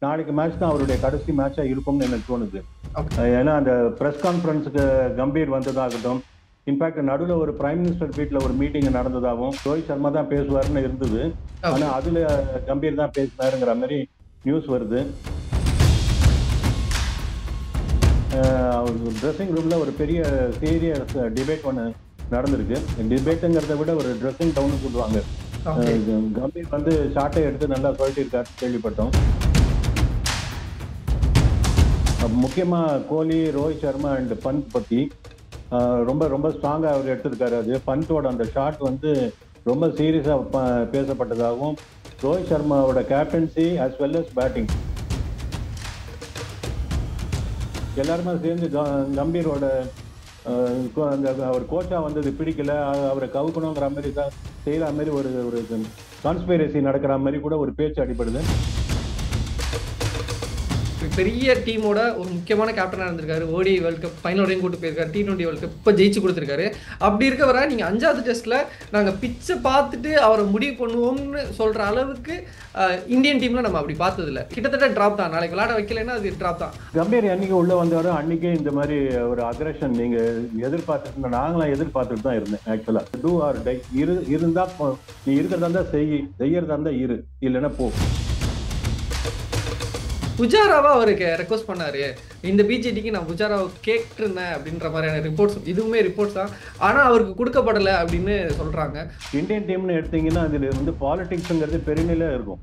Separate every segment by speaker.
Speaker 1: நாளைக்கு மேட்ச் தான் அவருடைய கடைசி மேட்சா இருக்கும்னு எனக்கு தோணுது.
Speaker 2: ஓகே
Speaker 1: ஏன்னா அந்த பிரஸ் கான்ஃபரன்ஸுக்கு கம்பீர் வந்ததாகட்டும், இன்ஃபேக்ட் நடுவில் ஒரு பிரைம் மினிஸ்டர் வீட்டில் ஒரு மீட்டிங் நடந்ததாகவும் ரோஹித் சர்மா தான் பேசுவாருன்னு இருந்தது.
Speaker 2: ஓகே
Speaker 1: ஆனா அதுல கம்பீர் தான் பேசினாருங்கிற மாதிரி நியூஸ் வருது. ட்ரெஸ்ஸிங் ரூம்ல ஒரு பெரிய சீரியஸ் டிபேட் ஒன்று நடந்திருக்கு. டிபேட்டுங்கிறத விட ஒரு ட்ரெஸ்ஸிங் டவுன்னு சொல்லுவாங்க.
Speaker 2: ஓகே
Speaker 1: கம்பீர் வந்து ஷாட்டை எடுத்து நல்லா சொல்லியிருக்காரு கேள்விப்பட்டோம். முக்கியமா கோலி, ரோஹித் சர்மா அண்ட் பந்த் பத்தி ரொம்ப ரொம்ப ஸ்ட்ராங்கா அவர் எடுத்திருக்காரு. அது பந்தோட அந்த ஷாட் வந்து ரொம்ப சீரியஸா பேசப்பட்டதாகவும், ரோஹித் சர்மாவோட captaincy as well as batting எல்லாருமே சேர்ந்து கம்பீரோட அந்த அவர் கோச்சா வந்தது பிடிக்கல, அவரை கவுக்கணுங்கிற மாதிரி தான் செய்யற மாதிரி ஒரு ஒரு கான்ஸ்பிரசி நடக்கிற மாதிரி கூட ஒரு பேச்சு அடிபடுது.
Speaker 2: பெரிய டீமோட ஒரு முக்கியமான கேப்டனாக இருந்திருக்காரு. ஓடி வேர்ல்ட் கப் ஃபைனல் வரையும் கூட்டு போயிருக்காரு. T20 வேர்ல்ட் கப் இப்போ ஜெயிச்சு கொடுத்துருக்காரு. அப்படி இருக்கவரை நீங்கள் 5வது டெஸ்ட்டில் நாங்கள் பிச்சை பார்த்துட்டு அவரை முடிவு பண்ணுவோம்னு சொல்கிற அளவுக்கு இந்தியன் டீமில் நம்ம அப்படி பார்த்ததில்ல. கிட்டத்தட்ட ட்ராப் தான். நாளைக்கு விளையாட வைக்கலைன்னா அது ட்ராப் தான்.
Speaker 1: கம்பீர் என்னைக்கு உள்ள வந்தாரோ அன்னைக்கே இந்த மாதிரி ஒரு அக்ரஷன் நீங்க எதிர்பார்த்துட்டு, நாங்களாம் எதிர்பார்த்துட்டு தான் இருந்தேன். ஆக்சுவலா டூ ஆர் டை இருந்தா நீ இருக்கிறதா இருந்தா செய்யறதா இருந்தா இல்லைன்னா போ.
Speaker 2: புஜாராவா அவருக்கு ரெக்வஸ்ட் பண்ணாரு, இந்த பிஜேடிக்கு நான் புஜாராவை கேட்டிருந்தேன் அப்படின்ற மாதிரியான ரிப்போர்ட்ஸ், இதுவுமே ரிப்போர்ட்ஸ் தான். ஆனால் அவருக்கு கொடுக்கப்படலை அப்படின்னு சொல்றாங்க.
Speaker 1: இந்தியன் டீம்னு எடுத்தீங்கன்னா அதுல வந்து பாலிடிக்ஸ்ங்கிறது பெருநிலை இருக்கும்.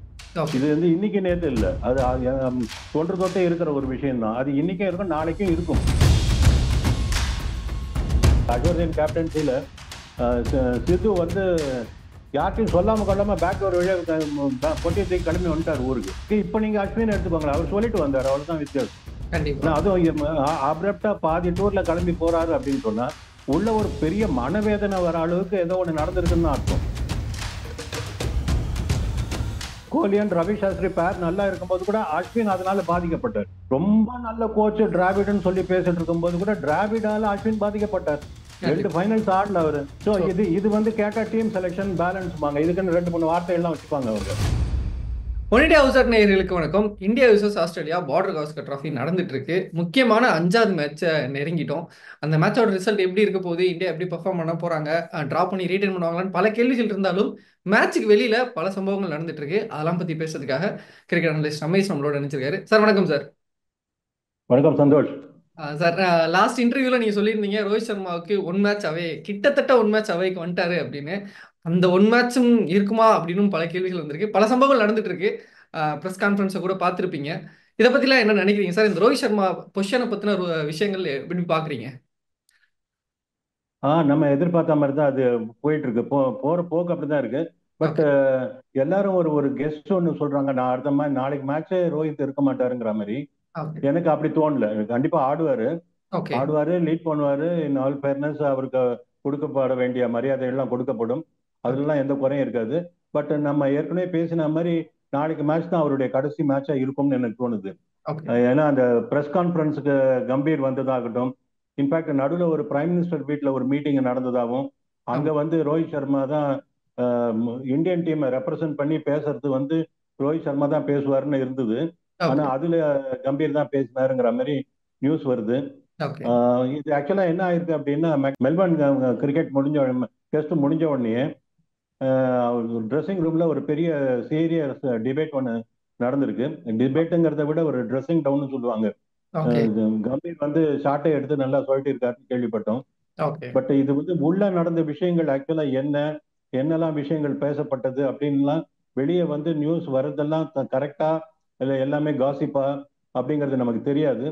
Speaker 1: இது வந்து இன்னைக்கு நேற்று இல்லை, அது தொட்டே இருக்கிற ஒரு விஷயம் தான். அது இன்னைக்கும் இருக்கும், நாளைக்கும் இருக்கும். அஜர்தீன் கேப்டன்சில சித்து வந்து யார்ட்டையும் சொல்லாம கொள்ளாம பேக் ஒரு வழியா கொட்டி கிளம்பி வந்துட்டார் ஊருக்கு. இப்ப நீங்க அஸ்வின் எடுத்துக்கோங்களேன், அவர் சொல்லிட்டு வந்தார், அவ்வளவுதான் வித்தியாசம்.
Speaker 2: கண்டிப்பா
Speaker 1: அதுவும் அப்ரப்டா பாதி டூர்ல கிளம்பி போறாரு அப்படின்னு சொன்னா உள்ள ஒரு பெரிய மனவேதனை வர அளவுக்கு ஏதோ ஒண்ணு நடந்திருக்குன்னு அர்த்தம். கோலியன் ரவி சாஸ்திரி பேர் நல்லா இருக்கும்போது கூட அஸ்வின் அதனால பாதிக்கப்பட்டார். ரொம்ப நல்ல கோச் டிராவிட்னு சொல்லி பேசிட்டு இருக்கும்போது கூட டிராவிடால அஸ்வின் பாதிக்கப்பட்டார். 2 ஃபைனல்ஸ் ஆடல அவரு. ஸோ இது வந்து கேட்டா டீம் செலெக்ஷன் பேலன்ஸ் வாங்க, இதுக்குன்னு 2-3 வார்த்தைகள்லாம் வச்சுப்பாங்க அவங்க.
Speaker 2: ஒன் இண்டியா ஹவுசர் நேயர்களுக்கு வணக்கம். India vs Australia border Gavaskar trophy நடந்துட்டு இருக்கு. முக்கியமான 5வது மேட்சை நெருங்கிட்டோம். அந்த மேட்சோட ரிசல்ட் எப்படி இருக்க போகுது, இந்தியா எப்படி பெர்ஃபார்ம் பண்ண போறாங்க, ட்ரா பண்ணி ரீட்டைன் பண்ணுவாங்களான்னு பல கேள்விகள் இருந்தாலும் மேட்சுக்கு வெளியில பல சம்பவங்கள் நடந்துட்டு இருக்கு. அதெல்லாம் பத்தி பேசுறதுக்காக கிரிக்கெட் அனலிஸ்ட் ரமேஷ் நம்மளோட நினைச்சிருக்காரு. சார் வணக்கம் சார்.
Speaker 1: வணக்கம் சந்தோஷ்.
Speaker 2: சார், லாஸ்ட் இன்டர்வியூல நீங்க சொல்லியிருந்தீங்க ரோஹித் சர்மாவுக்கு 1 மேட்ச் அவே, கிட்டத்தட்ட 1 மேட்ச் அவேக்கு வந்துட்டாரு அப்படின்னு. அந்த 1 மேட்சும் இருக்குமா அப்படின்னு பல கேள்விகள் வந்திருக்கு. பல சம்பவங்கள் நடந்துட்டு இருக்கு. ப்ரெஸ் கான்ஃபரன்ஸை கூட பார்த்துருப்பீங்க. இதை பத்திலாம் என்ன நினைக்கிறீங்க சார்? இந்த ரோஹித் சர்மா பொசிஷனை பத்தின விஷயங்கள் எப்படி பாக்குறீங்க?
Speaker 1: நம்ம எதிர்பார்த்த மாதிரி தான் அது போயிட்டு இருக்கு. போற போக்கு அப்படிதான் இருக்கு. பட் எல்லாரும் ஒரு ஒரு கெஸ்ட் ஒன்று சொல்றாங்க, நான் அடுத்த மாதிரி நாளைக்கு மேட்சே ரோஹித் இருக்க மாட்டாருங்கிற மாதிரி. எனக்கு அப்படி தோணல. கண்டிப்பா ஆடுவாரு, லீட் பண்ணுவாரு. இன் ஆல் ஃபேர்னஸ் அவருக்கு கொடுக்கப்பட வேண்டிய மரியாதை எல்லாம் கொடுக்கப்படும், அதெல்லாம் எந்த குறையும் இருக்காது. பட் நம்ம ஏற்கனவே பேசின மாதிரி நாளைக்கு மேட்ச் தான் அவருடைய கடைசி மேட்சா இருக்கும்னு எனக்கு தோணுது. ஏன்னா அந்த பிரஸ் கான்ஃபரன்ஸுக்கு கம்பீர் வந்ததாகட்டும், இன்ஃபேக்ட் நடுவில் ஒரு பிரைம் மினிஸ்டர் வீட்டில் ஒரு மீட்டிங் நடந்ததாகவும், அங்க வந்து ரோஹித் சர்மா தான் இந்தியன் டீமை ரெப்ரசன்ட் பண்ணி பேசுறது வந்து ரோஹித் சர்மா தான் பேசுவாருன்னு இருந்தது. ஆனா அதுல கம்பீர் தான் பேசினாருங்கிற மாதிரி நியூஸ் வருது. இது ஆக்சுவலா என்ன ஆயிருக்கு அப்படின்னா, மெல்பர்ன் கிரிக்கெட் டெஸ்ட் முடிஞ்ச உடனே ட்ரெஸ்ஸிங் ரூம்ல ஒரு பெரிய சீரியஸ் டிபேட் ஒன்று நடந்திருக்கு. டிபேட்டுங்கிறத விட ஒரு ட்ரெஸ்ஸிங் டவுன்னு சொல்லுவாங்க. கம்பீர் வந்து ஷாட்டை எடுத்து நல்லா சொல்லிட்டு இருக்காருன்னு கேள்விப்பட்டோம். பட் இது வந்து உள்ள நடந்த விஷயங்கள் ஆக்சுவலா என்னெல்லாம் விஷயங்கள் பேசப்பட்டது அப்படின்லாம் வெளியே வந்து நியூஸ் வர்றதெல்லாம் கரெக்டா இல்லை எல்லாமே காசிப்பா அப்படிங்கிறது நமக்கு தெரியாது.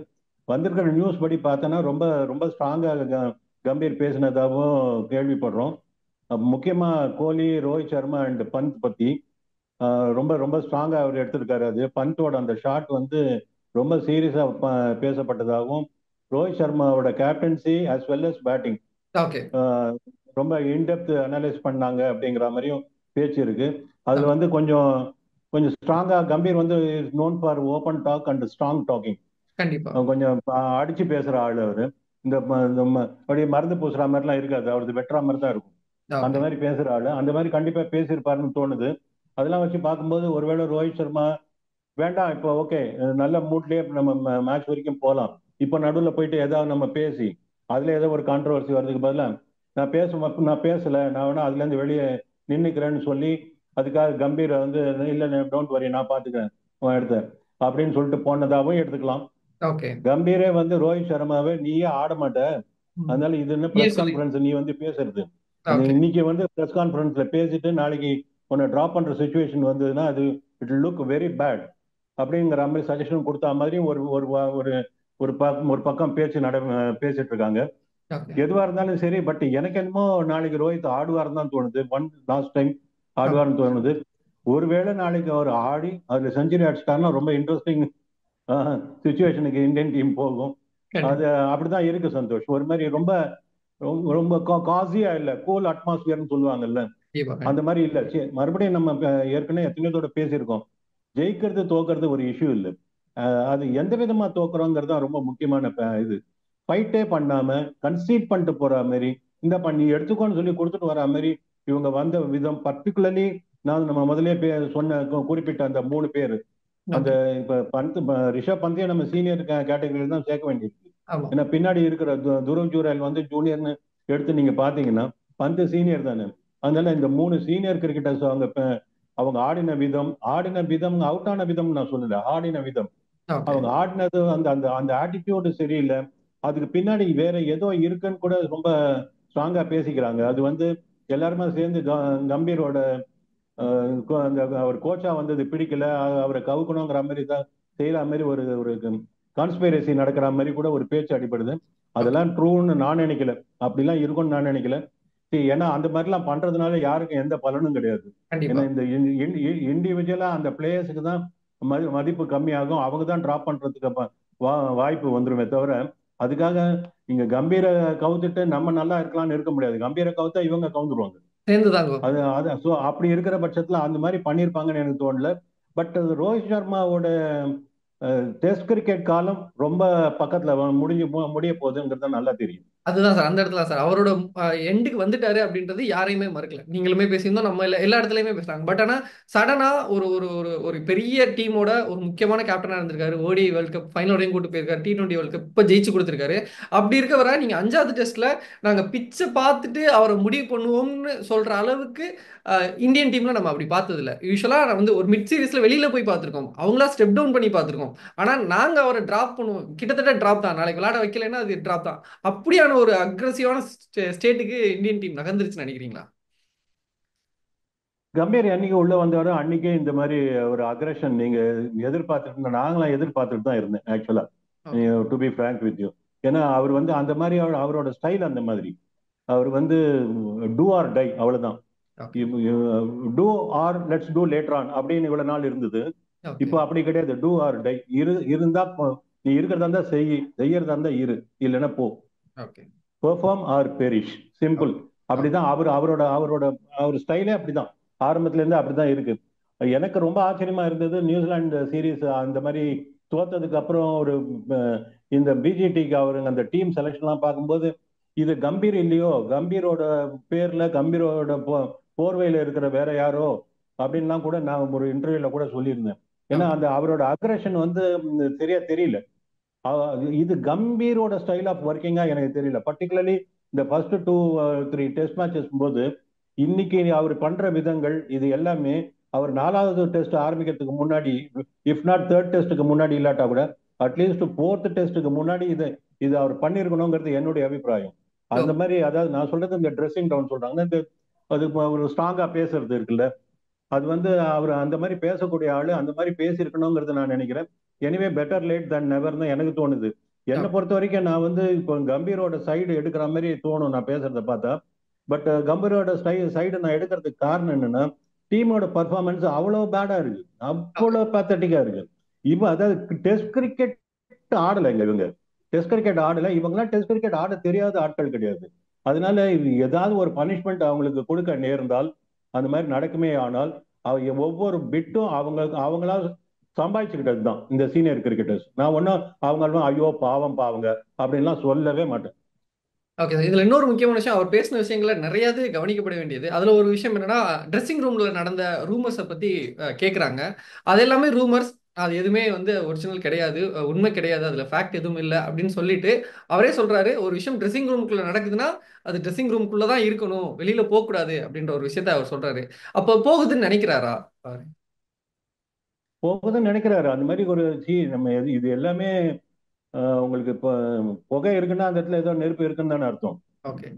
Speaker 1: வந்திருக்கிற நியூஸ் படி பார்த்தோன்னா ரொம்ப ரொம்ப ஸ்ட்ராங்கா கம்பீர் பேசினதாகவும் கேள்விப்படுறோம். முக்கியமா கோலி, ரோஹித் சர்மா அண்ட் பந்த் பத்தி ரொம்ப ரொம்ப ஸ்ட்ராங்கா அவர் எடுத்திருக்காரு. அது பந்தோட அந்த ஷாட் வந்து ரொம்ப சீரியஸா பேசப்பட்டதாகவும், ரோஹித் சர்மாவோட captaincy as well as batting ரொம்ப இன்டெப்த் அனலைஸ் பண்ணாங்க அப்படிங்கிற மாதிரியும் பேச்சு இருக்கு. அதுல வந்து கொஞ்சம் கொஞ்சம் ஸ்ட்ராங்கா கம்பீர் வந்து is known for open talk and strong talking. கொஞ்சம் அடிச்சு பேசுற ஆள் அவரு. இந்த மருந்து பூசுற மாதிரிலாம் இருக்காது, அவரது வெட்டுற மாதிரி தான் இருக்கும். அந்த மாதிரி பேசுற ஆளு, அந்த மாதிரி கண்டிப்பா பேசியிருப்பாருன்னு தோணுது. அதெல்லாம் வச்சு பார்க்கும்போது ஒருவேளை ரோஹித் சர்மா வேண்டாம் இப்போ ஓகே, நல்ல மூட்லயே நம்ம மேட்ச் வரைக்கும் போகலாம். இப்போ நடுவில் போயிட்டு ஏதாவது நம்ம பேசி அதுல ஏதோ ஒரு கான்ட்ரவர்சி வர்றதுக்கு பதிலாக நான் பேசல, நான் வேணா அதுல இருந்து வெளியே நின்னுக்கிறேன்னு சொல்லி அதுக்காக கம்பீரை வந்து இல்ல டோன்ட் வரி நான் பாத்துக்கிறேன் உன் இடத்த அப்படின்னு சொல்லிட்டு போனதாகவும் எடுத்துக்கலாம்.
Speaker 2: ஓகே.
Speaker 1: கம்பீரே வந்து ரோஹித் சர்மாவே நீயே ஆட மாட்ட, அதனால இது என்ன
Speaker 2: நீயே
Speaker 1: பிரஸ்
Speaker 2: சொல்லி.
Speaker 1: கான்ஃபரன்ஸ் நீ வந்து பேசுறது, அந்த
Speaker 2: ஓகே.
Speaker 1: இன்னைக்கு வந்து பிரஸ் கான்ஃபரன்ஸ்ல பேசிட்டு நாளைக்கு உன்னை டிராப் பண்ற சுச்சுவேஷன் வந்ததுன்னா அது இட் லுக் வெரி பேட் அப்படிங்கிற மாதிரி சஜஷன் கொடுத்த மாதிரி ஒரு ஒரு ஒரு ஒரு ஒரு பக்கம் பேசிட்டு இருக்காங்க.
Speaker 2: ஓகே.
Speaker 1: எதுவா இருந்தாலும் சரி, பட் எனக்கு என்னமோ நாளைக்கு ரோஹித் ஆடுவார்னு தான் தோணுது. One last time
Speaker 2: okay.
Speaker 1: ஆடுவார்னு தோணுது. ஒருவேளை நாளைக்கு அவர் ஆடி அதுல செஞ்சுரி அடிச்சிட்டாருன்னா ரொம்ப இன்ட்ரெஸ்டிங் சுச்சுவேஷனுக்கு இந்தியன் டீம் போகும். அது
Speaker 2: கண்டிப்பா.
Speaker 1: அப்படிதான் இருக்கு சந்தோஷ். ஒரு மாதிரி ரொம்ப ரொம்ப காசியா இல்ல, கூல் அட்மாஸ்பியர்னு சொல்லுவாங்கல்ல,
Speaker 2: கண்டிப்பா.
Speaker 1: அந்த
Speaker 2: கண்டிப்பா.
Speaker 1: மாதிரி இல்ல. மறுபடியும் நம்ம ஏற்கனவே எத்தனையோ தடவை பேசியிருக்கோம், ஜெயிக்கிறது தோக்கிறது ஒரு இஷ்யூ இல்லை. அது எந்த விதமா தோக்குறோங்கிறது தான் ரொம்ப முக்கியமான இது. ஃபைட்டே பண்ணாம கன்சீட் பண்ணிட்டு போற மாதிரி, இந்த பண்ணி எடுத்துக்கோன்னு சொல்லி கொடுத்துட்டு வர மாதிரி இவங்க வந்த விதம், பர்டிகுலர்லி நான் நம்ம முதலே சொன்ன குறிப்பிட்ட அந்த 3 பேர், அந்த
Speaker 2: ஓகே.
Speaker 1: இப்ப ரிஷப் பந்தே நம்ம சீனியர் கேட்டகரியில தான் சேர்க்க வேண்டியிருக்கு.
Speaker 2: ஆமா.
Speaker 1: ஏன்னா பின்னாடி இருக்கிற துருவ் ஜூரல் வந்து ஜூனியர்னு எடுத்து நீங்க பாத்தீங்கன்னா பந்து சீனியர் தானே. அதனால இந்த 3 சீனியர் கிரிக்கெட்டர்ஸ் அவங்க ஆடின விதம் அவுட் ஆன விதம் நான் சொல்லல, ஆடின விதம்,
Speaker 2: ஓகே.
Speaker 1: அவங்க ஆடினது அந்த அந்த அந்த ஆட்டிடியூடு சரியில்லை. அதுக்கு பின்னாடி வேற ஏதோ இருக்குன்னு கூட ரொம்ப ஸ்ட்ராங்கா பேசிக்கிறாங்க. அது வந்து எல்லாருமே சேர்ந்து கம்பீரோட அந்த அவர் கோச்சா வந்தது பிடிக்கல, அவரை கவுக்கணுங்கிற மாதிரி தான் செய்யற மாதிரி ஒரு ஒரு கான்ஸ்பைரசி நடக்கிற மாதிரி கூட ஒரு பேச்சு அடிபடுது.
Speaker 2: ஓகே.
Speaker 1: அதெல்லாம் ட்ரூன்னு நான் நினைக்கல, அப்படிலாம் இருக்கும்னு நான் நினைக்கல. ஏன்னா அந்த மாதிரிலாம் பண்றதுனால யாருக்கும் எந்த பலனும் கிடையாது. ஏன்னா
Speaker 2: கண்டிப்பா.
Speaker 1: இந்த இண்டிவிஜுவலா அந்த பிளேயர்ஸுக்கு தான் மதிப்பு கம்மியாகும், அவங்க தான் டிராப் பண்றதுக்கு வாய்ப்பு வந்துருமே தவிர, அதுக்காக நீங்க கம்பீர கவுத்துட்டு நம்ம நல்லா இருக்கலாம்னு இருக்க முடியாது. கம்பீர கவுத்தா இவங்க கவுந்துருவாங்க.
Speaker 2: சேர்ந்து தாங்க.
Speaker 1: அது ஸோ அப்படி இருக்கிற பட்சத்துல அந்த மாதிரி பண்ணியிருப்பாங்கன்னு எனக்கு தோணல. பட் ரோஹித் சர்மாவோட டெஸ்ட் கிரிக்கெட் காலம் ரொம்ப பக்கத்துல முடிய போகுதுங்கிறது நல்லா தெரியும்.
Speaker 2: அதுதான் சார். அந்த இடத்துல சார் அவரோட எண்டுக்கு வந்துட்டாரு அப்படின்றது யாரையுமே மறுக்கல. நீங்களுமே பேசியிருந்தோம். நம்ம எல்லா இடத்துலயுமே பேசுறாங்க. பட் ஆனா சடனா ஒரு ஒரு ஒரு ஒரு பெரிய டீமோட ஒரு முக்கியமான கேப்டனா இருந்திருக்காரு. ஓடிஐ வேர்ல்ட் கப் ஃபைனல் வரையும் கூட்டு போயிருக்காரு. T20 வேர்ல்ட் கப் இப்ப ஜெயிச்சு கொடுத்திருக்காரு. அப்படி இருக்கவரை நீங்க 5வது டெஸ்ட்ல நாங்க பிச்சை பார்த்துட்டு அவரை முடிவு பண்ணுவோம்னு சொல்ற அளவுக்கு இந்தியன் டீம்ல நம்ம அப்படி பார்த்தது இல்ல. யூஸ்வலா நான் வந்து ஒரு மிட் சீரிஸ்ல வெளியில போய் பார்த்திருக்கோம். அவங்களா ஸ்டெப் டவுன் பண்ணி பார்த்திருக்கோம். ஆனா நாங்க அவரை டிராப் பண்ணுவோம். கிட்டத்தட்ட டிராப் தான். நாளைக்கு விளையாட வைக்கலைன்னா அது டிராப் தான். அப்படியான ஒரு அக்ரஸிவான ஸ்டேட்டுக்கு இந்தியன் டீம் நகர்ந்துருச்சுன்னு நினைக்கிறீங்களா?
Speaker 1: கம்பீர் என்னைக்கு உள்ள வந்தாரோ அன்னைக்கே இந்த மாதிரி ஒரு அக்ரஷன் நீங்க எதிர்பார்த்துட்டு, நாங்களாம் எதிர்பார்த்துட்டு தான் இருந்தேன் ஆக்சுவலா,
Speaker 2: okay.
Speaker 1: To be frank with you. ஏன்னா அவர் வந்து அந்த மாதிரி அவரோட ஸ்டைல் அந்த மாதிரி. அவர் வந்து டூ ஆர் டை, அவ்வளவுதான்.
Speaker 2: Okay.
Speaker 1: Do or let's do later on அப்படின்னு இவ்வளவு நாள் இருந்தது.
Speaker 2: ஓகே.
Speaker 1: இப்போ அப்படி கிடையாது. Do or die. இருந்தா நீ இருக்கிறதா இருந்தா செய்யறதா இருந்தா இல்லைன்னா போ.
Speaker 2: Okay.
Speaker 1: Perform or perish, simple.
Speaker 2: Okay. Okay.
Speaker 1: அப்படிதான் அவரோட அவரோட அவர் ஸ்டைலே அப்படிதான், ஆரம்பத்துல இருந்து அப்படிதான் இருக்கு. எனக்கு ரொம்ப ஆச்சரியமா இருந்தது நியூசிலாந்து சீரீஸ் அந்த மாதிரி தோத்ததுக்கு அப்புறம் ஒரு இந்த பிஜிடிக்கு அவருங்க அந்த டீம் செலெக்ஷன்லாம் பார்க்கும்போது இது கம்பீர் இல்லையோ, கம்பீரோட பேர்ல கம்பீரோட போர்வையில இருக்கிற வேற யாரோ அப்படின்லாம் கூட நான் ஒரு இன்டர்வியூல கூட சொல்லியிருந்தேன். ஏன்னா
Speaker 2: ஓகே.
Speaker 1: அந்த அவரோட அக்ரஷன் வந்து சரியா தெரியல. இது கம்பீரோட ஸ்டைல் ஆஃப் ஒர்க்கிங்கா எனக்கு தெரியல. பர்டிகுலர்லி இந்த ஃபர்ஸ்ட் 2-3 டெஸ்ட் மேட்சஸ் போது இன்னைக்கு அவர் பண்ற விதங்கள் இது எல்லாமே அவர் 4வது டெஸ்ட் ஆரம்பிக்கிறதுக்கு முன்னாடி, இஃப் நாட் தேர்ட் டெஸ்ட்டுக்கு முன்னாடி இல்லாட்டா கூட அட்லீஸ்ட் ஃபோர்த் டெஸ்ட்டுக்கு முன்னாடி இது இது அவர் பண்ணிருக்கணுங்கிறது என்னுடைய அபிப்பிராயம். அந்த மாதிரி, அதாவது நான் சொல்றது இந்த ட்ரெஸ்ஸிங் டவுன் சொல்றாங்க, இந்த அது ஒரு ஸ்ட்ராங்கா பேசுறது இருக்குல்ல, அது வந்து அவர் அந்த மாதிரி பேசக்கூடிய ஆளு, அந்த மாதிரி பேசியிருக்கணுங்கிறது நான் நினைக்கிறேன். Anyway better late than never தான் எனக்கு தோணுது. என்னை
Speaker 2: ஓகே.
Speaker 1: பொறுத்த வரைக்கும் நான் வந்து இப்போ கம்பீரோட சைடு எடுக்கிற மாதிரி தோணும் நான் பேசுறத பார்த்தா. பட் கம்பீரோட சைடு நான் எடுக்கிறதுக்கு காரணம் என்னன்னா, டீமோட பர்ஃபார்மன்ஸ் அவ்வளோ பேடா இருக்கு,
Speaker 2: ஓகே.
Speaker 1: அவ்வளோ பேத்தட்டிக்கா இருக்கு. இவ அதாவது டெஸ்ட் கிரிக்கெட் ஆடலைங்க இவங்க. டெஸ்ட் கிரிக்கெட் ஆடல, இவங்கெல்லாம் டெஸ்ட் கிரிக்கெட் ஆட தெரியாத ஆட்கள் கிடையாது. அதனால இது ஏதாவது ஒரு பனிஷ்மெண்ட் அவங்களுக்கு கொடுக்க நேர்ந்தால், அந்த மாதிரி நடக்குமே ஆனால் ஒவ்வொரு பிட்டும் அவங்களா சம்பாதிச்சுக்கிட்டது தான் இந்த சீனியர் கிரிக்கெட்டர்ஸ். நான் ஒன்னும் அவங்க ஐயோ பாவம் பாவங்க அப்படின்லாம் சொல்லவே மாட்டேன்.
Speaker 2: Okay sir. இதுல இன்னொரு முக்கியமான விஷயம், அவர் பேசின விஷயங்கள்ல நிறையது கவனிக்கப்பட வேண்டியது. அதுல ஒரு விஷயம் என்னன்னா, ட்ரெஸ்ஸிங் ரூம்ல நடந்த ரூமர்ஸை பத்தி கேட்குறாங்க. அது எல்லாமே ரூமர்ஸ். அது எதுவுமே வந்து ஒரிஜினல் கிடையாது, உண்மை கிடையாது, அதுல ஃபேக்ட் எதுவும் இல்ல அப்படின்னு சொல்லிட்டு அவரே சொல்றாரு, ஒரு விஷயம் ட்ரெஸ்ஸிங் ரூம்குள்ள நடக்குதுன்னா அது ட்ரெஸ்ஸிங் ரூம்குள்ள தான் இருக்கணும், வெளியில போக கூடாது அப்படின்ற ஒரு விஷயத்த அவர் சொல்றாரு. அப்ப போகுதுன்னு நினைக்கிறாரா அவரு?
Speaker 1: போகுதுன்னு நினைக்கிறாரு. அந்த மாதிரி ஒரு நம்ம இது எல்லாமே உங்களுக்கு இப்போ புகை இருக்குன்னா அந்த இடத்துல ஏதோ நெருப்பு இருக்குன்னு தானே அர்த்தம்.
Speaker 2: ஓகே.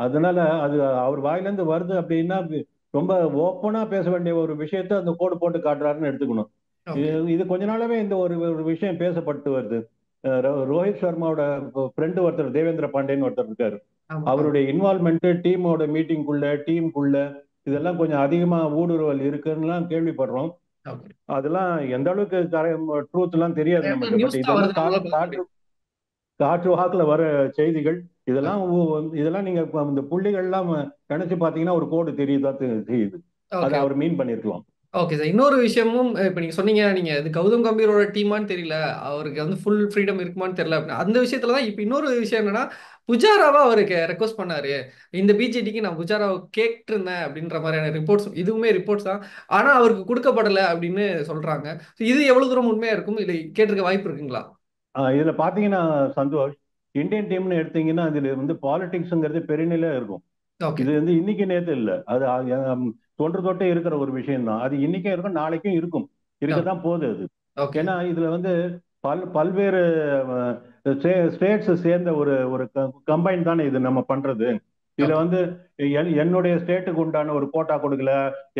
Speaker 1: அதனால அது அவர் வாயிலிருந்து வருது அப்படின்னா ரொம்ப ஓப்பனா பேச வேண்டிய ஒரு விஷயத்த அந்த கோடு போட்டு காட்டுறாருன்னு எடுத்துக்கணும். இது
Speaker 2: ஓகே.
Speaker 1: இது கொஞ்ச நாளாவே இந்த ஒரு ஒரு விஷயம் பேசப்பட்டு வருது. ரோஹித் சர்மாவோட ஃப்ரெண்டு ஒருத்தர் தேவேந்திர பாண்டேன்னு ஒருத்தர் இருக்காரு.
Speaker 2: ஆமா.
Speaker 1: அவருடைய இன்வால்மெண்ட் டீமோட மீட்டிங்குள்ள டீமுக்குள்ள இதெல்லாம் கொஞ்சம் அதிகமா ஊடுருவல் இருக்குன்னுலாம் கேள்விப்படுறோம்.
Speaker 2: ஓகே.
Speaker 1: அதெல்லாம் எந்த அளவுக்கு ட்ரூத் எல்லாம் தெரியாது நமக்கு. பட்
Speaker 2: நியூஸ் தான்
Speaker 1: இதெல்லாம்
Speaker 2: வருது, நம்மளால பார்க்க
Speaker 1: காற்று
Speaker 2: முடியும்.
Speaker 1: காற்று வாக்குல வர செய்திகள். இதெல்லாம் நீங்க இந்த புள்ளிகள்லாம் நினைச்சு பாத்தீங்கன்னா ஒரு கோடு தெரியுது. அதை
Speaker 2: ஓகே.
Speaker 1: அவர் மீன் பண்ணிருக்கலாம்.
Speaker 2: Okay sir. இன்னொரு விஷயமும் இப்ப நீங்க சொன்னீங்க, நீங்க இது கௌதம் கம்பீரோட டீமான்னு தெரியல, அவருக்கு வந்து ஃபுல் ஃப்ரீடம் இருக்குமான்னு தெரியல அப்படின்னு. அந்த விஷயத்துல தான் இப்ப இன்னொரு விஷயம் என்னன்னா, புஜாராவா அவருக்கு ரெக்வஸ்ட் பண்ணாரு. இந்த பிஜேடிக்கு நான் புஜாராவை கேட்டிருந்தேன் அப்படின்ற மாதிரியான ரிப்போர்ட்ஸ், இதுவுமே ரிப்போர்ட்ஸ் தான். ஆனா அவருக்கு கொடுக்கப்படல அப்படின்னு சொல்றாங்க. So இது எவ்வளவு தூரம் உண்மையா இருக்கும், இல்லை கேட்டிருக்க வாய்ப்பு இருக்குங்களா?
Speaker 1: இதுல பாத்தீங்கன்னா சந்தோஷ், இந்தியன் டீம்னு எடுத்தீங்கன்னா அதுல வந்து பாலிடிக்ஸ்ங்கிறது பெருநிலை இருக்கும்.
Speaker 2: ஓகே.
Speaker 1: இது வந்து இன்னைக்கு நேத்து இல்ல, அது தொன்று தொட்டே இருக்கிற ஒரு விஷயம் தான். அது இன்னைக்கும் இருக்கும், நாளைக்கும் இருக்கும், இருக்கத்தான் போகுது அது.
Speaker 2: ஓகே.
Speaker 1: ஏன்னா இதுல வந்து பல்வேறு ஸ்டேட்ஸ் சேர்ந்த ஒரு ஒரு கம்பைன் தானே இது நம்ம பண்றது. இதுல
Speaker 2: ஓகே.
Speaker 1: வந்து என்னுடைய ஸ்டேட்டுக்கு உண்டான ஒரு கோட்டா கொடுக்கல,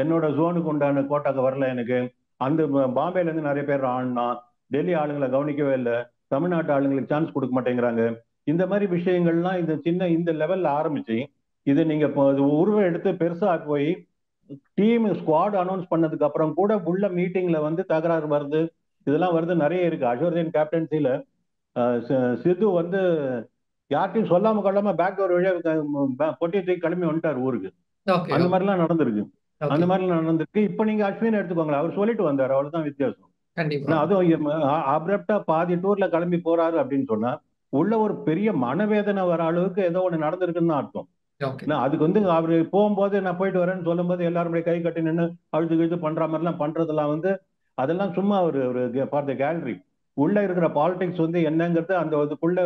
Speaker 1: என்னோட ஜோனுக்கு உண்டான கோட்டாக்கு வரல எனக்கு. அந்த பாம்பேல இருந்து நிறைய பேர் ஆடினா, டெல்லி ஆளுங்களை கவனிக்கவே இல்லை, தமிழ்நாட்டு ஆளுங்களுக்கு சான்ஸ் கொடுக்க மாட்டேங்கிறாங்க. இந்த மாதிரி விஷயங்கள்லாம் இந்த சின்ன இந்த லெவல்ல ஆரம்பிச்சு இது நீங்க உருவம் எடுத்து பெருசா போய் டீம் ஸ்குவாட் அனௌன்ஸ் பண்ணதுக்கு அப்புறம் கூட உள்ள மீட்டிங்ல வந்து தகராறு வருது. இதெல்லாம் வருது, நிறைய இருக்கு. அஷோர்தீன் கேப்டன்சில சித்து வந்து யார்ட்டையும் சொல்லாம கொள்ளாம பேக் டோர் வழியா பொட்டி தூக்கி கிளம்பி வந்துட்டார் ஊருக்கு.
Speaker 2: ஓகே.
Speaker 1: அந்த மாதிரிலாம் நடந்திருக்கு. அந்த
Speaker 2: ஓகே.
Speaker 1: மாதிரிலாம் நடந்திருக்கு. இப்ப நீங்க அஸ்வின் எடுத்துக்கோங்களேன், அவர் சொல்லிட்டு வந்தார், அவ்வளவுதான் வித்தியாசம்.
Speaker 2: கண்டிப்பா.
Speaker 1: ஆனா அதுவும் அப்ரப்டா பாதி டூர்ல கிளம்பி போறாரு அப்படின்னு சொன்னா உள்ள ஒரு பெரிய மனவேதனை வர அளவுக்கு ஏதோ ஒண்ணு நடந்திருக்குன்னு தான் அர்த்தம்.
Speaker 2: ஓகே.
Speaker 1: அதுக்கு வந்து அவரு போகும்போது நான் போயிட்டு வரேன்னு சொல்லும் போது எல்லாருமே கை கட்டி நின்று அழுது கழுது பண்ற மாதிரிலாம் பண்றதெல்லாம் வந்து அதெல்லாம் சும்மா ஒரு ஒரு ஃபார் த கேலரி. உள்ள இருக்கிற பாலிடிக்ஸ் வந்து என்னங்கிறது அந்த இதுக்குள்ள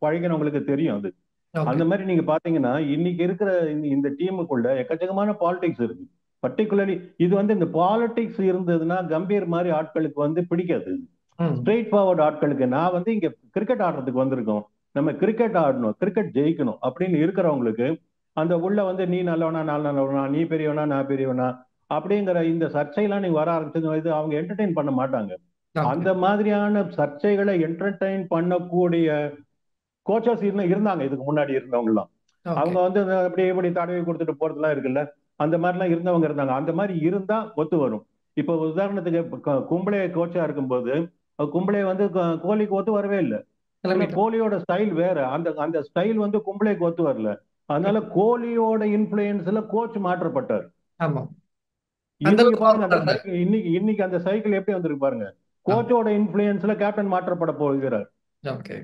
Speaker 1: பழகினவங்களுக்கு தெரியும் அது.
Speaker 2: ஓகே.
Speaker 1: அந்த மாதிரி நீங்க பாத்தீங்கன்னா இன்னைக்கு இருக்கிற இந்த டீமுக்குள்ள எக்கச்சக்கமான பாலிடிக்ஸ் இருக்கு. பர்டிகுலர்லி இது வந்து இந்த பாலிடிக்ஸ் இருந்ததுன்னா கம்பீர் மாதிரி ஆட்களுக்கு வந்து பிடிக்காது. ஸ்ட்ரெயிட் ஃபார்வர்ட் ஆட்களுக்கு, நான் வந்து இங்க கிரிக்கெட் ஆடுறதுக்கு வந்திருக்கோம், நம்ம கிரிக்கெட் ஆடணும், கிரிக்கெட் ஜெயிக்கணும் அப்படின்னு இருக்கிறவங்களுக்கு அந்த உள்ள வந்து நீ நல்லவனா நான் நல்லவனா, நீ பெரியவனா நான் பெரியவனா அப்படிங்கிற இந்த சர்ச்சையெல்லாம் நீங்க வர ஆரம்பிச்சது அவங்க என்டர்டெயின் பண்ண மாட்டாங்க.
Speaker 2: ஓகே.
Speaker 1: அந்த மாதிரியான சர்ச்சைகளை என்டர்டெயின் பண்ணக்கூடிய கோச்சஸ் இருந்தாங்க இதுக்கு முன்னாடி இருந்தவங்க எல்லாம்.
Speaker 2: ஓகே.
Speaker 1: அவங்க வந்து அப்படி இப்படி தடவி கொடுத்துட்டு போறதுலாம் இருக்குல்ல, அந்த மாதிரிலாம் இருந்தவங்க இருந்தாங்க. அந்த மாதிரி இருந்தா ஒத்து வரும். இப்போ உதாரணத்துக்கு கும்பலே கோச்சா இருக்கும்போது கும்பலே வந்து கோலிக்கு ஒத்து வரவே இல்லை. ஏன்னா
Speaker 2: கிளம்பிட்டோம்.
Speaker 1: கோலியோட ஸ்டைல் வேற, அந்த அந்த ஸ்டைல் வந்து கும்பலேக்கு ஒத்து வரல. அதனால கோலியோட இன்ஃபுளுயன்ஸ்ல கோச் மாற்றப்பட்டார்.
Speaker 2: ஆமா. அந்த
Speaker 1: இன்னைக்கு
Speaker 2: அளவுக்கு
Speaker 1: பாருங்க அந்த
Speaker 2: பவர்ஃபுல்லா இருந்தாரு.
Speaker 1: சைக்கிள், இன்னைக்கு இன்னைக்கு அந்த சைக்கிள் எப்படி வந்திருக்கு பாருங்க.
Speaker 2: ஆமா.
Speaker 1: கோச்சோட இன்ஃபுளுயன்ஸ்ல கேப்டன் மாற்றப்பட போகிறார்.
Speaker 2: ஓகே.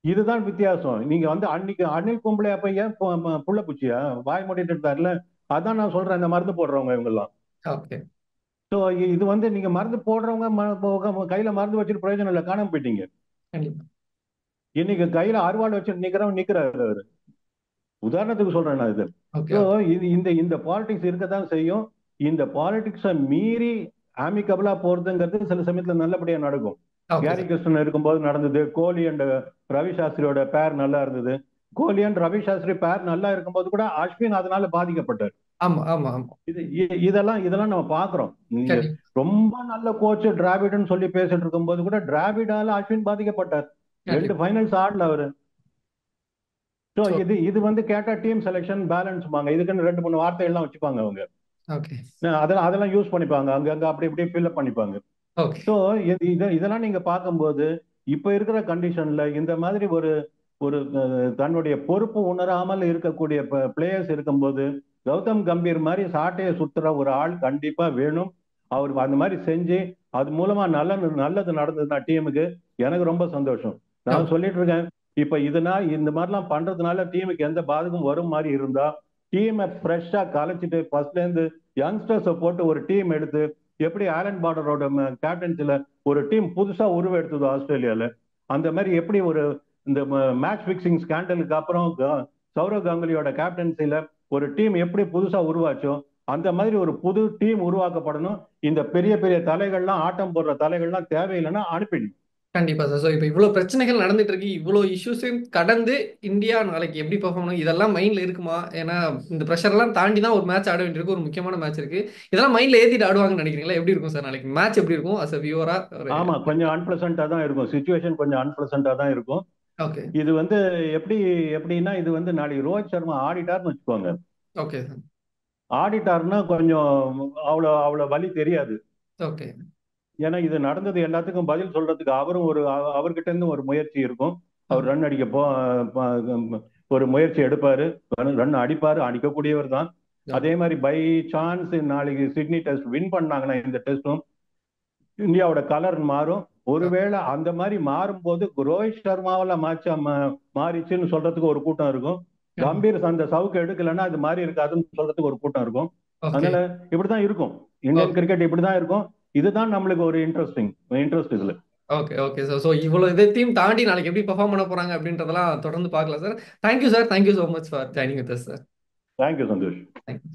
Speaker 1: இதுதான் வித்தியாசம். நீங்க வந்து அன்னைக்கு அனில் கும்பலே அப்ப ஏன் புள்ள பூச்சியா வாய் மூடிட்டு இருந்தாருல. அதான் நான் சொல்றேன், இந்த மருந்து போடுறவங்க இவங்க எல்லாம்.
Speaker 2: ஓகே.
Speaker 1: ஸோ இது வந்து நீங்க மருந்து போடுறவங்க கையில மருந்து வச்சுட்டு பிரயோஜனம் இல்லை, காணாம போயிட்டீங்க.
Speaker 2: கண்டிப்பா.
Speaker 1: இன்னைக்கு கையில அருவாள் வச்சுட்டு நிக்கிறவன் நிக்கிறாரு அவரு. உதாரணத்துக்கு சொல்றேன் நான் இது.
Speaker 2: ஓகே.
Speaker 1: So
Speaker 2: okay.
Speaker 1: இது இந்த இந்த பாலிடிக்ஸ் இருக்கத்தான் செய்யும். இந்த பாலிடிக்ஸை மீறி ஆமிகபிளா போறதுங்கிறது சில சமயத்துல நல்லபடியா நடக்கும்.
Speaker 2: Okay
Speaker 1: carry
Speaker 2: sir.
Speaker 1: கிருஷ்ணன் இருக்கும்போது நடந்தது. கோலி அண்ட் ரவி சாஸ்திரியோட பேர் நல்லா இருந்தது. கோலி அண்ட் ரவி சாஸ்திரி பேர் நல்லா இருக்கும்போது கூட அஸ்வின் அதனால பாதிக்கப்பட்டார்.
Speaker 2: ஆமா, ஆமா, ஆமா.
Speaker 1: இதெல்லாம் நம்ம பாக்குறோம். நீங்க
Speaker 2: கண்டிப்பா.
Speaker 1: ரொம்ப நல்ல கோச் டிராவிட்னு சொல்லி பேசிட்டு இருக்கும்போது கூட டிராவிடால அஸ்வின் பாதிக்கப்பட்டார். 2
Speaker 2: கண்டிப்பா.
Speaker 1: ஃபைனல்ஸ் ஆடல அவரு. ஸோ
Speaker 2: சோ
Speaker 1: இது இது வந்து கேட்டா டீம் செலெக்ஷன் பேலன்ஸ் பாங்க, இதுக்குன்னு 2 3 வார்த்தைகள்லாம் வச்சுப்பாங்க அவங்க.
Speaker 2: ஓகே.
Speaker 1: அதெல்லாம் அதெல்லாம் யூஸ் பண்ணிப்பாங்க, அங்க அங்க அப்படி இப்படி ஃபில்அப் பண்ணிப்பாங்க.
Speaker 2: ஓகே.
Speaker 1: ஸோ இதெல்லாம் நீங்க பார்க்கும்போது இப்ப இருக்கிற கண்டிஷன்ல இந்த மாதிரி ஒரு ஒரு தன்னுடைய பொறுப்பு உணராமல் இருக்கக்கூடிய பிளேயர்ஸ் இருக்கும்போது கௌதம் கம்பீர் மாதிரி சாட்டையை சுத்துற ஒரு ஆள் கண்டிப்பா வேணும். அவர் அந்த மாதிரி செஞ்சு அது மூலமா நல்லது நடந்ததுன்னா டீமுக்கு எனக்கு ரொம்ப சந்தோஷம். நான்
Speaker 2: ஓகே.
Speaker 1: சொல்லிட்டு இருக்கேன், இப்ப இந்த மாதிரிலாம் பண்றதுனால டீமுக்கு எந்த பாதகம் வரும் மாதிரி இருந்தா டீமை ஃப்ரெஷ்ஷா கலைச்சிட்டு ஃபர்ஸ்ட்ல இருந்து யங்ஸ்டர்ஸை போட்டு ஒரு டீம் எடுத்து எப்படி ஆலன் பார்டரோட கேப்டன்சில ஒரு டீம் புதுசா உருவெடுத்தது ஆஸ்திரேலியால, அந்த மாதிரி எப்படி ஒரு இந்த மேட்ச் பிக்சிங் ஸ்கேண்டலுக்கு அப்புறம் சௌரவ் கங்குலியோட கேப்டன்சில ஒரு டீம் எப்படி புதுசா உருவாச்சோ அந்த மாதிரி ஒரு புது டீம் உருவாக்கப்படணும். இந்த பெரிய பெரிய தலைகள்லாம், ஆட்டம் போடுற தலைகள்லாம் தேவையில்லைன்னா அனுப்பிடணும்.
Speaker 2: கண்டிப்பா சார். ஸோ இப்போ இவ்வளோ பிரச்சனைகள் நடந்துட்டு இருக்கு, இவ்வளோ இஷ்யூஸையும் கடந்து இந்தியா நாளைக்கு எப்படி பெர்ஃபார்ம் பண்ணணும் இதெல்லாம் மைண்ட்ல இருக்குமா? ஏன்னா இந்த ப்ரெஷர்லாம் தாண்டி தான் ஒரு மேட்ச் ஆட வேண்டியிருக்கு, ஒரு முக்கியமான மேட்ச் இருக்கு. இதெல்லாம் மைண்ட்ல ஏத்திட்டு ஆடுவாங்கன்னு நினைக்கிறீங்களா? எப்படி இருக்கும் சார் நாளைக்கு மேட்ச் எப்படி இருக்கும் அஸ் அ வியூவரா? ஒரு
Speaker 1: ஆமா, கொஞ்சம் அன்பிளசண்டா தான் இருக்கும். சுச்சுவேஷன் கொஞ்சம் அன்பிளசண்டா தான் இருக்கும்.
Speaker 2: ஓகே.
Speaker 1: இது எப்படி எப்படின்னா, இது நாளைக்கு ரோஹித் சர்மா ஆடிட்டார்னு வச்சுக்கோங்க.
Speaker 2: Okay sir.
Speaker 1: ஆடிட்டார்னா கொஞ்சம் அவ்வளவு வலி தெரியாது.
Speaker 2: ஓகே.
Speaker 1: ஏன்னா இது நடந்தது எல்லாத்துக்கும் பதில் சொல்றதுக்கு அவரும் அவர்கிட்ட இருந்து ஒரு முயற்சி இருக்கும். அவர்
Speaker 2: ஓகே.
Speaker 1: ரன் அடிக்க ஒரு முயற்சி எடுப்பாரு, ரன் அடிப்பாரு, அடிக்கக்கூடியவர் தான். அதே மாதிரி பை சான்ஸ் நாளைக்கு சிட்னி டெஸ்ட் வின் பண்ணாங்கன்னா இந்த டெஸ்டும் இந்தியாவோட கலர் மாறும். ஒருவேளை அந்த மாதிரி மாறும்போது ரோஹித் சர்மாவில மாறிச்சுன்னு சொல்றதுக்கு ஒரு கூட்டம் இருக்கும். கம்பீர் அந்த சவுக்கு எடுக்கலைன்னா அது மாதிரி இருக்காதுன்னு சொல்றதுக்கு ஒரு கூட்டம் இருக்கும்.
Speaker 2: ஓகே.
Speaker 1: அதனால இப்படிதான் இருக்கும். இந்தியன் கிரிக்கெட் இப்படிதான் இருக்கும். இதுதான் நம்மளுக்கு ஒரு இன்ட்ரெஸ்ட் இதுல.
Speaker 2: ஓகே. Okay sir. ஸோ இவ்வளோ இதையும் தாண்டி நாளைக்கு எப்படி பெர்ஃபார்ம் பண்ண போறாங்க அப்படின்றதெல்லாம் தொடர்ந்து பார்க்கலாம் sir. Thank you sir. Thank you so much for joining with us sir.
Speaker 1: Thank you Santhosh.
Speaker 2: Thank you.